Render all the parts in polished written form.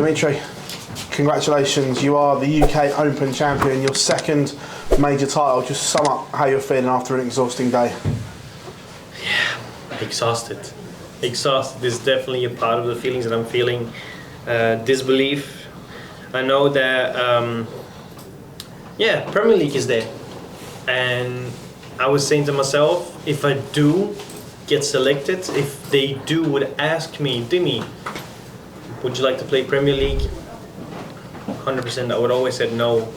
Dimitri, congratulations. You are the UK Open champion, your second major title. Just sum up how you're feeling after an exhausting day. Yeah, exhausted. Exhausted is definitely a part of the feelings that I'm feeling. Disbelief. I know that, Premier League is there. And I was saying to myself, if I do get selected, if they would ask me, Dimi, would you like to play Premier League? 100%, I would always say no.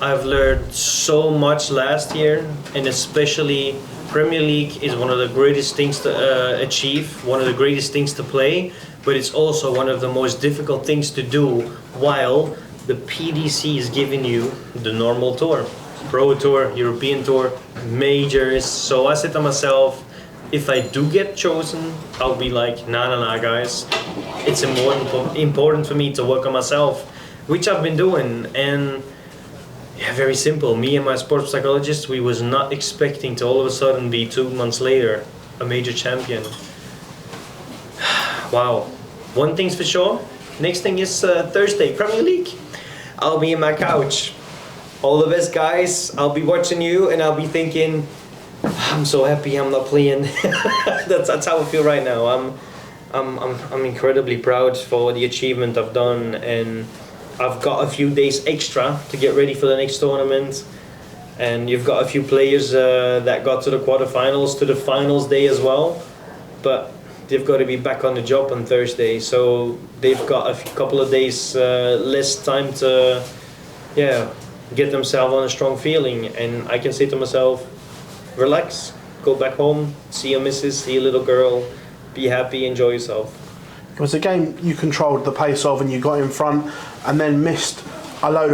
I've learned so much last year, and especially Premier League is one of the greatest things to achieve, one of the greatest things to play, but it's also one of the most difficult things to do while the PDC is giving you the normal tour. Pro Tour, European Tour, majors. So I said to myself, if I do get chosen, I'll be like, nah, guys. It's important for me to work on myself, which I've been doing. And yeah, very simple. Me and my sports psychologist, we was not expecting to all of a sudden be 2 months later a major champion. Wow. One thing's for sure. Next thing is Thursday, Premier League. I'll be in my couch. All the best, guys. I'll be watching you and I'll be thinking, I'm so happy I'm not playing. that's how I feel right now. I'm incredibly proud for the achievement I've done, and I've got a few days extra to get ready for the next tournament. And you've got a few players that got to the quarterfinals, to the finals day as well, but they've got to be back on the job on Thursday, so they've got a couple of days less time to get themselves on a strong feeling. And I can say to myself, relax, go back home, see your missus, see your little girl, be happy, enjoy yourself. It was a game you controlled the pace of, and you got in front and then missed a load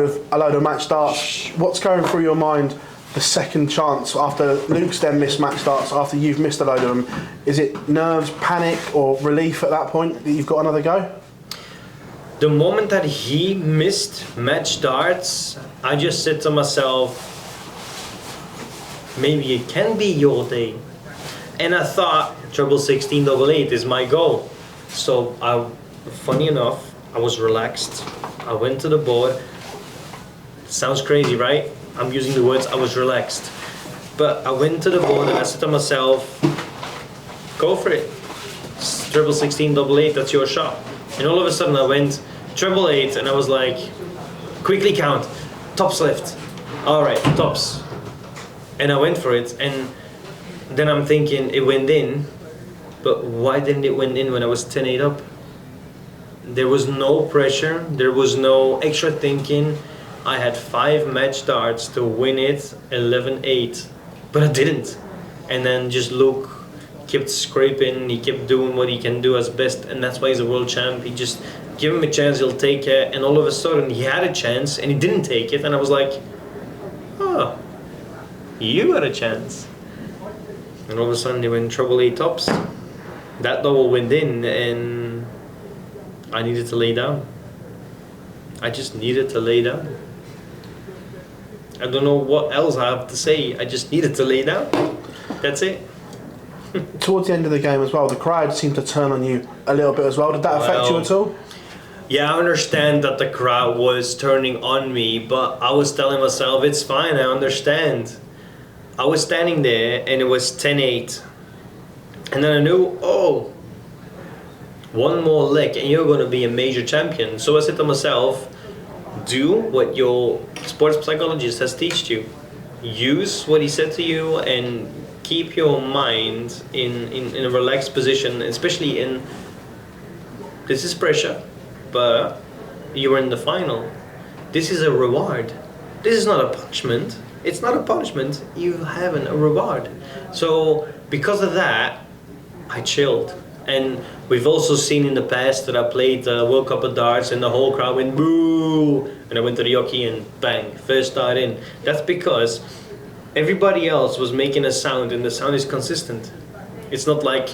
of match starts. What's going through your mind the second chance after Luke's then missed match starts, after you've missed a load of them? Is it nerves, panic or relief at that point that you've got another go? The moment that he missed match starts, I just said to myself, maybe it can be your day. And I thought treble 16 double 8 is my goal. So funny enough, I was relaxed. I went to the board. Sounds crazy, right? I'm using the words I was relaxed. But I went to the board and I said to myself, go for it. It's treble 16 double 8, that's your shot. And all of a sudden I went treble 8 and I was like, quickly count, tops left. All right, tops. And I went for it, and then I'm thinking it went in, but why didn't it went in when I was 10-8 up? There was no pressure, there was no extra thinking. I had 5 match darts to win it 11-8, but I didn't. And then just Luke kept scraping, he kept doing what he can do as best, and that's why he's a world champ. He just give him a chance, he'll take it, and all of a sudden he had a chance and he didn't take it, and I was like, oh, you got a chance. And all of a sudden they went treble 8 tops. That double went in and I needed to lay down. I just needed to lay down. I don't know what else I have to say. I just needed to lay down. That's it. Towards the end of the game as well, the crowd seemed to turn on you a little bit as well. Did that affect you at all? Yeah, I understand that the crowd was turning on me, but I was telling myself, it's fine, I understand. I was standing there and it was 10-8. And then I knew, oh, one more leg and you're going to be a major champion. So I said to myself, do what your sports psychologist has taught you. Use what he said to you and keep your mind in a relaxed position, especially in, this is pressure, but you're in the final. This is a reward. This is not a punishment. It's not a punishment, you have a reward. So because of that, I chilled. And we've also seen in the past that I played the World Cup of Darts and the whole crowd went boo, and I went to the jockey and bang, first dart in. That's because everybody else was making a sound and the sound is consistent. It's not like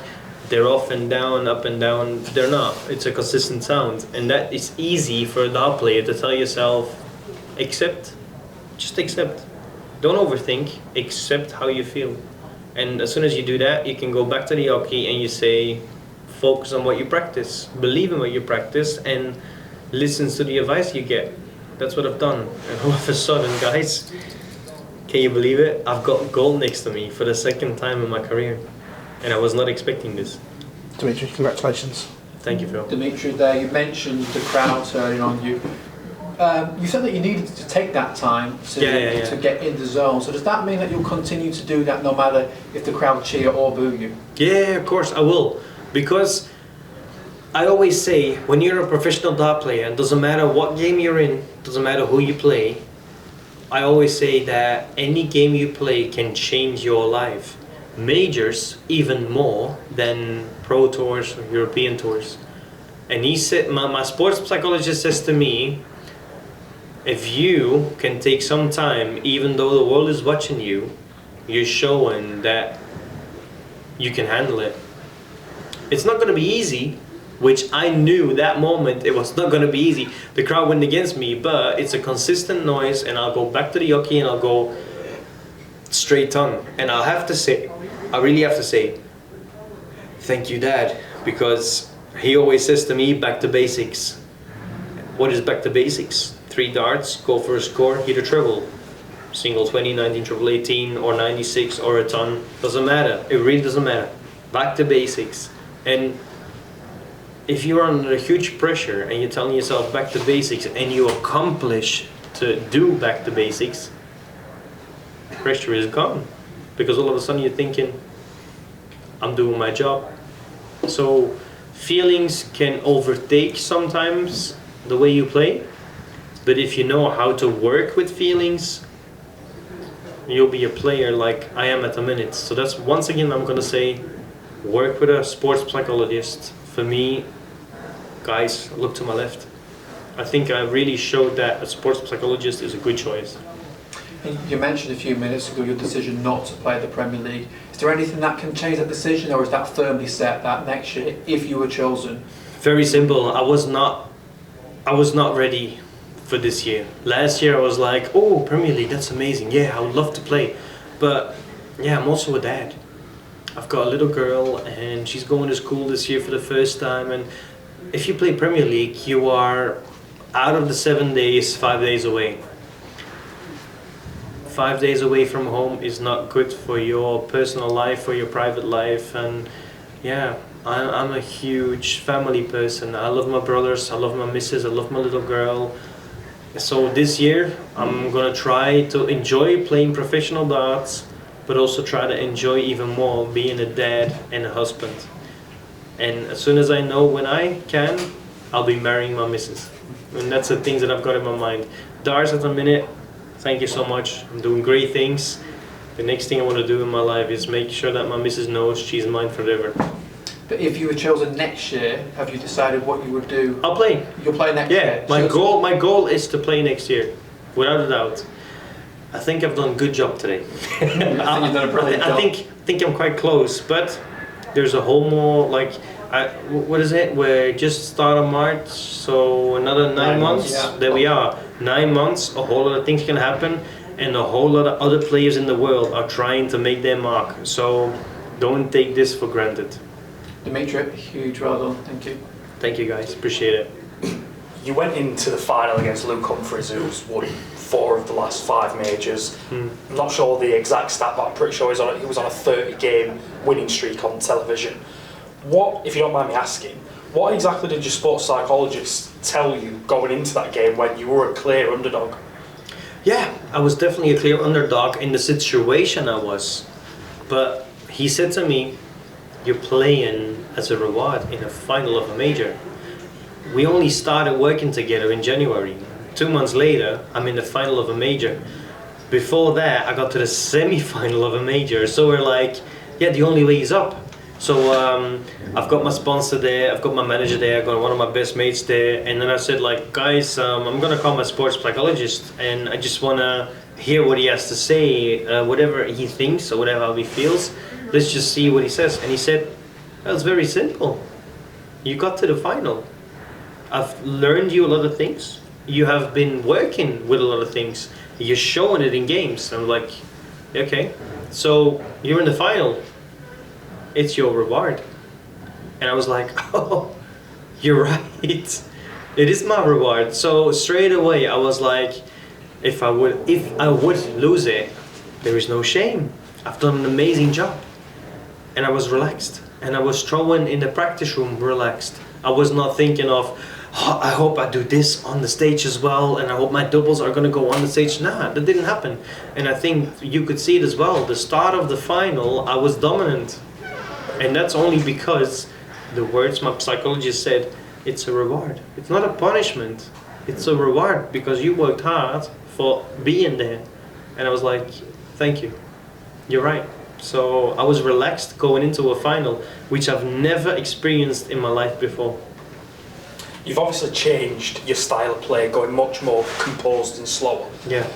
they're off and down, up and down, they're not. It's a consistent sound, and that is easy for a dart player to tell yourself, accept, just accept. Don't overthink, accept how you feel. And as soon as you do that, you can go back to the hockey and you say, focus on what you practice, believe in what you practice, and listens to the advice you get. That's what I've done. And all of a sudden, guys, can you believe it? I've got gold next to me for the second time in my career. And I was not expecting this. Dimitri, congratulations. Thank you, Phil. Dimitri, there you mentioned the crowd turning on you. You said that you needed to take that time to get in the zone. So does that mean that you'll continue to do that no matter if the crowd cheer or boo you? Yeah, of course I will. Because I always say, when you're a professional dart player, it doesn't matter what game you're in, doesn't matter who you play, I always say that any game you play can change your life. Majors even more than pro tours or European tours. And he said, my sports psychologist says to me, if you can take some time, even though the world is watching you, you're showing that you can handle it. It's not going to be easy, which I knew that moment it was not going to be easy. The crowd went against me, but it's a consistent noise, and I'll go back to the hockey and I'll go straight on. And I'll have to say, I really have to say, thank you, Dad, because he always says to me, back to basics. What is back to basics? 3 darts, go for a score, hit a treble. Single 20, 19, treble 18, or 96, or a ton. Doesn't matter. It really doesn't matter. Back to basics. And if you're under huge pressure and you're telling yourself back to basics and you accomplish to do back to basics, pressure is gone. Because all of a sudden you're thinking, I'm doing my job. So feelings can overtake sometimes the way you play, but if you know how to work with feelings, you'll be a player like I am at the minute. So that's, once again, I'm gonna say, work with a sports psychologist. For me, guys, look to my left. I think I really showed that a sports psychologist is a good choice. You mentioned a few minutes ago your decision not to play the Premier League. Is there anything that can change that decision, or is that firmly set that next year, if you were chosen? Very simple. I was not ready for this year. Last year I was like, oh, Premier League, that's amazing. Yeah, I would love to play. But yeah, I'm also a dad. I've got a little girl and she's going to school this year for the first time. And if you play Premier League, you are out of the 7 days, 5 days away. 5 days away from home is not good for your personal life, for your private life. And yeah, I'm a huge family person. I love my brothers, I love my missus, I love my little girl. So this year I'm gonna try to enjoy playing professional darts, but also try to enjoy even more being a dad and a husband. And as soon as I know when I can, I'll be marrying my missus. And that's the things that I've got in my mind. Darts at the minute, thank you so much. I'm doing great things. The next thing I want to do in my life is make sure that my missus knows she's mine forever. But if you were chosen next year, have you decided what you would do? I'll play. You'll play next year? Yeah, my goal is to play next year, without a doubt. I think I've done a good job today. I think you've done a brilliant job. I think I'm quite close, but there's a whole more, like, what is it? We're just start of March, so another 9 months. Yeah. There we are. 9 months, a whole lot of things can happen, and a whole lot of other players in the world are trying to make their mark. So don't take this for granted. Dimitri, huge well done, thank you. Thank you guys, appreciate it. You went into the final against Luke Humphries, who's won 4 of the last 5 majors. I'm not sure the exact stat, but I'm pretty sure he was on a 30-game winning streak on television. What, if you don't mind me asking, what exactly did your sports psychologist tell you going into that game when you were a clear underdog? Yeah, I was definitely a clear underdog in the situation I was. But he said to me, you're playing as a reward in a final of a major. We only started working together in January. 2 months later, I'm in the final of a major. Before that, I got to the semi-final of a major. So we're like, yeah, the only way is up. So I've got my sponsor there, I've got my manager there, I've got one of my best mates there, and then I said, like, guys, I'm gonna call my sports psychologist, and I just wanna hear what he has to say, whatever he thinks or whatever he feels. Let's just see what he says. And he said, well, it's very simple. You got to the final. I've learned you a lot of things. You have been working with a lot of things. You're showing it in games. I'm like, okay, so you're in the final. It's your reward. And I was like, oh, you're right. It is my reward. So straight away I was like, if I would lose it, there is no shame. I've done an amazing job. And I was relaxed. And I was throwing in the practice room relaxed. I was not thinking of, oh, I hope I do this on the stage as well, and I hope my doubles are gonna go on the stage. Nah, that didn't happen. And I think you could see it as well. The start of the final, I was dominant. And that's only because the words my psychologist said, it's a reward. It's not a punishment. It's a reward because you worked hard for being there. And I was like, thank you. You're right. So I was relaxed going into a final, which I've never experienced in my life before. You've obviously changed your style of play, going much more composed and slower. Yeah.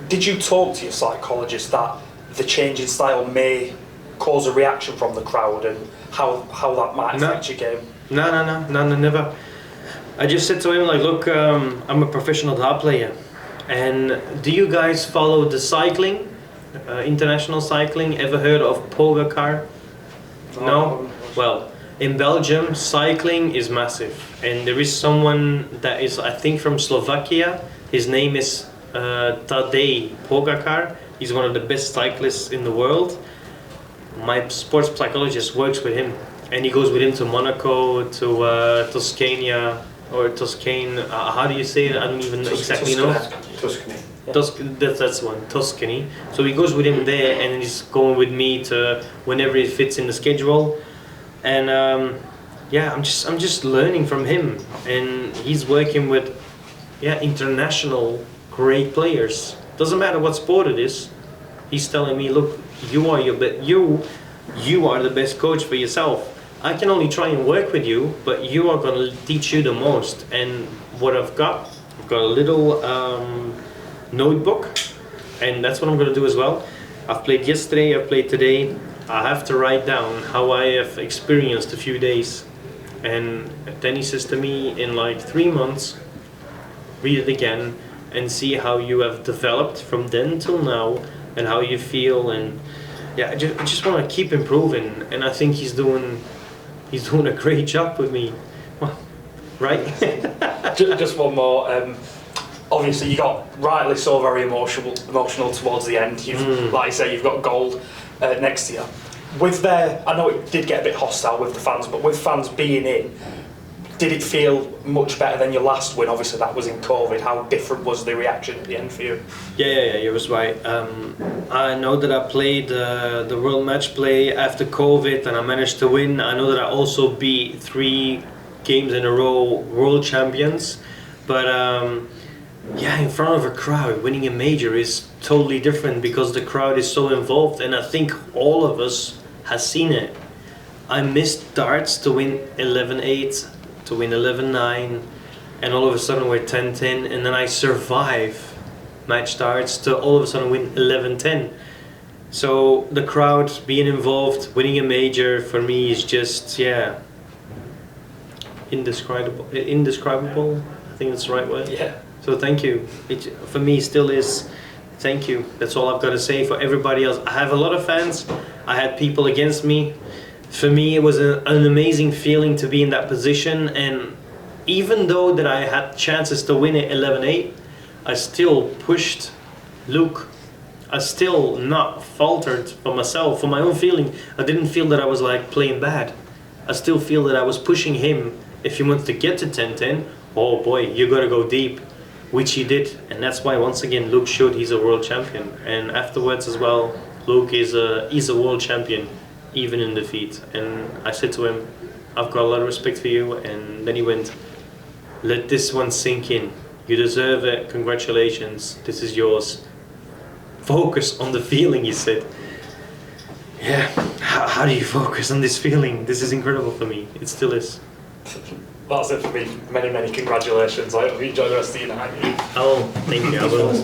Did you talk to your psychologist that the change in style may cause a reaction from the crowd and how that might affect your game? No, never. I just said to him like, look, I'm a professional dart player, and do you guys follow the cycling, international cycling? Ever heard of Pogacar? No? Well, in Belgium, cycling is massive, and there is someone that is, I think, from Slovakia. His name is Tadej Pogacar. He's one of the best cyclists in the world. My sports psychologist works with him, and he goes with him to Monaco, to Toscania, or Toscane. How do you say it? I don't even exactly know. Tuscany. That's one, Tuscany. So he goes with him there, and he's going with me to whenever it fits in the schedule. And yeah, I'm just learning from him, and he's working with international great players. Doesn't matter what sport it is. He's telling me, look, you are the best coach for yourself. I can only try and work with you, but you are going to teach you the most. And what I've got a little notebook, and that's what I'm going to do as well. I've played yesterday, I've played today. I have to write down how I have experienced a few days. And then he says to me, in like 3 months, read it again and see how you have developed from then till now and how you feel. And yeah, I just want to keep improving, and I think he's doing a great job with me. Well, right? Just one more. Obviously, you got rightly so very emotional towards the end. Like I say, you've got gold next year. I know it did get a bit hostile with the fans, but with fans being in, did it feel much better than your last win? Obviously, that was in COVID. How different was the reaction at the end for you? Yeah, you was right. I know that I played the World Match Play after COVID, and I managed to win. I know that I also beat 3 games in a row world champions, but in front of a crowd, winning a major is totally different because the crowd is so involved, and I think all of us has seen it. I missed darts to win 11-8, to win 11-9, and all of a sudden we're 10-10, and then I survive match darts to all of a sudden win 11-10. So the crowd being involved, winning a major, for me is just, indescribable. I think that's the right word. Yeah. So thank you. It, for me, still is thank you. That's all I've got to say. For everybody else, I have a lot of fans. I had people against me. For me, it was an amazing feeling to be in that position. And even though that I had chances to win it 11-8, I still pushed Luke. I still not faltered for myself, for my own feeling. I didn't feel that I was like playing bad. I still feel that I was pushing him. If he wants to get to 10-10, oh boy, you got to go deep. Which he did, and that's why once again Luke showed he's a world champion. And afterwards as well, Luke is a world champion, even in defeat. And I said to him, I've got a lot of respect for you. And then he went, let this one sink in. You deserve it. Congratulations. This is yours. Focus on the feeling, he said. Yeah, how do you focus on this feeling? This is incredible for me. It still is. That's it for me. Many, many congratulations. I hope you enjoy the rest of the night. Oh, thank you. I will.